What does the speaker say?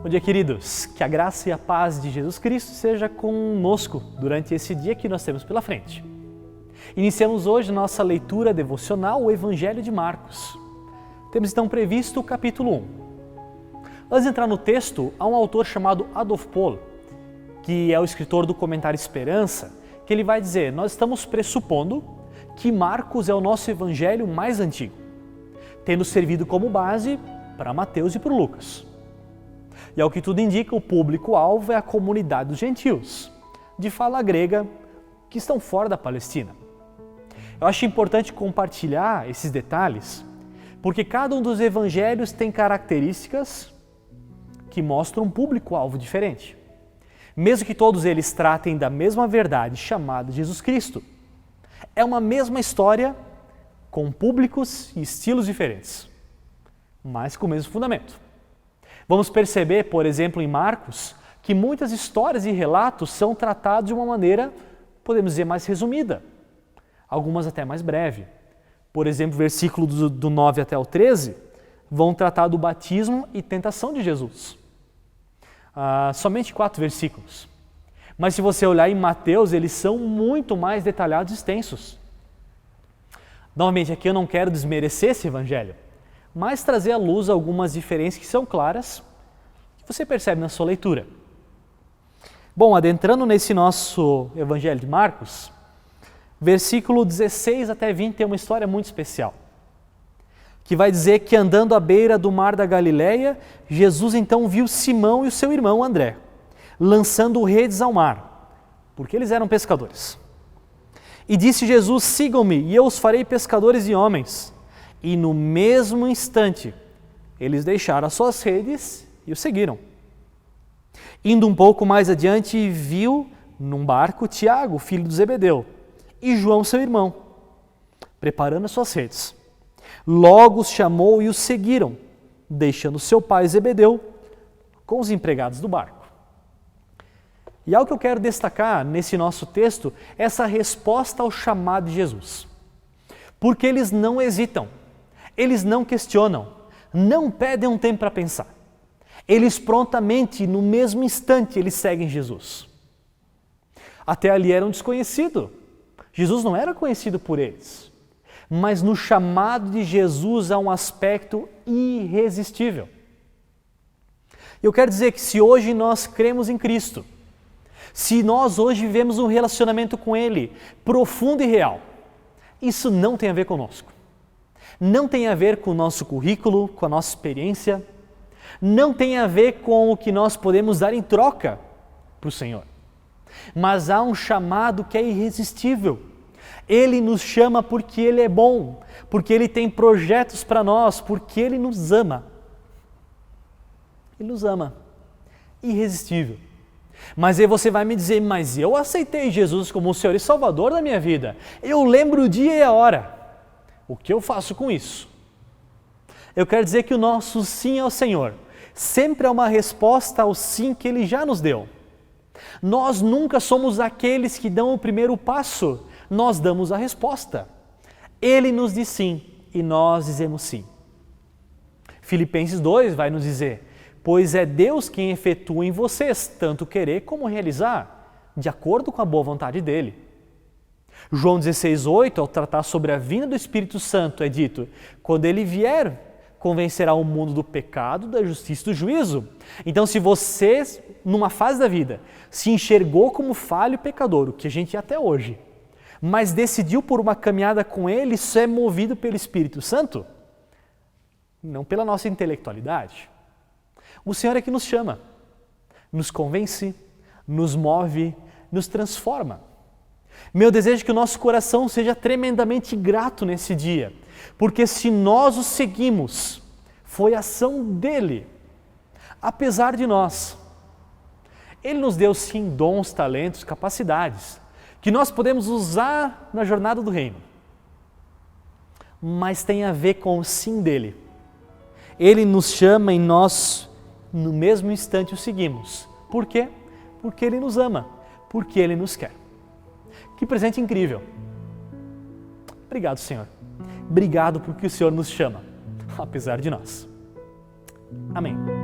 Bom dia, queridos. Que a graça e a paz de Jesus Cristo seja conosco durante esse dia que nós temos pela frente. Iniciamos hoje nossa leitura devocional, o Evangelho de Marcos. Temos então previsto o capítulo 1. Antes de entrar no texto, há um autor chamado Adolf Pohl, que é o escritor do comentário Esperança, que ele vai dizer: nós estamos pressupondo que Marcos é o nosso evangelho mais antigo, tendo servido como base para Mateus e para Lucas. E ao que tudo indica, o público-alvo é a comunidade dos gentios, de fala grega, que estão fora da Palestina. Eu acho importante compartilhar esses detalhes, porque cada um dos evangelhos tem características que mostram um público-alvo diferente. Mesmo que todos eles tratem da mesma verdade chamada Jesus Cristo, é uma mesma história com públicos e estilos diferentes, mas com o mesmo fundamento. Vamos perceber, por exemplo, em Marcos, que muitas histórias e relatos são tratados de uma maneira, podemos dizer, mais resumida, algumas até mais breve. Por exemplo, versículo do 9 até o 13, vão tratar do batismo e tentação de Jesus. Somente 4 versículos. Mas se você olhar em Mateus, eles são muito mais detalhados e extensos. Novamente, aqui eu não quero desmerecer esse evangelho, mas trazer à luz algumas diferenças que são claras, que você percebe na sua leitura. Bom, adentrando nesse nosso Evangelho de Marcos, versículo 16 até 20 tem uma história muito especial, que vai dizer que andando à beira do mar da Galileia, Jesus então viu Simão e o seu irmão André, lançando redes ao mar, porque eles eram pescadores. E disse Jesus: sigam-me e eu os farei pescadores de homens. E no mesmo instante, eles deixaram as suas redes e o seguiram. Indo um pouco mais adiante, viu num barco Tiago, filho de Zebedeu, e João, seu irmão, preparando as suas redes. Logo os chamou e os seguiram, deixando seu pai Zebedeu com os empregados do barco. E algo que eu quero destacar nesse nosso texto é essa resposta ao chamado de Jesus. Porque eles não hesitam. Eles não questionam, não pedem um tempo para pensar. Eles prontamente, no mesmo instante, eles seguem Jesus. Até ali era um desconhecido. Jesus não era conhecido por eles. Mas no chamado de Jesus há um aspecto irresistível. Eu quero dizer que se hoje nós cremos em Cristo, se nós hoje vivemos um relacionamento com Ele profundo e real, isso não tem a ver conosco. Não tem a ver com o nosso currículo, com a nossa experiência, não tem a ver com o que nós podemos dar em troca para o Senhor. Mas há um chamado que é irresistível. Ele nos chama porque Ele é bom, porque Ele tem projetos para nós, porque Ele nos ama. Ele nos ama. Irresistível. Mas aí você vai me dizer: mas eu aceitei Jesus como o Senhor e Salvador da minha vida. Eu lembro o dia e a hora. O que eu faço com isso? Eu quero dizer que o nosso sim ao Senhor sempre é uma resposta ao sim que Ele já nos deu. Nós nunca somos aqueles que dão o primeiro passo, nós damos a resposta. Ele nos diz sim e nós dizemos sim. Filipenses 2 vai nos dizer: pois é Deus quem efetua em vocês tanto querer como realizar, de acordo com a boa vontade dEle. João 16:8, ao tratar sobre a vinda do Espírito Santo, é dito: quando Ele vier, convencerá o mundo do pecado, da justiça e do juízo. Então, se você, numa fase da vida, se enxergou como falho e pecador, o que a gente é até hoje, mas decidiu por uma caminhada com Ele, isso é movido pelo Espírito Santo, não pela nossa intelectualidade. O Senhor é que nos chama, nos convence, nos move, nos transforma. Meu desejo é que o nosso coração seja tremendamente grato nesse dia, porque se nós o seguimos, foi ação dEle, apesar de nós. Ele nos deu sim dons, talentos, capacidades, que nós podemos usar na jornada do reino, mas tem a ver com o sim dEle. Ele nos chama e nós, no mesmo instante, o seguimos. Por quê? Porque Ele nos ama, porque Ele nos quer. Que presente incrível! Obrigado, Senhor. Obrigado porque o Senhor nos chama, apesar de nós. Amém.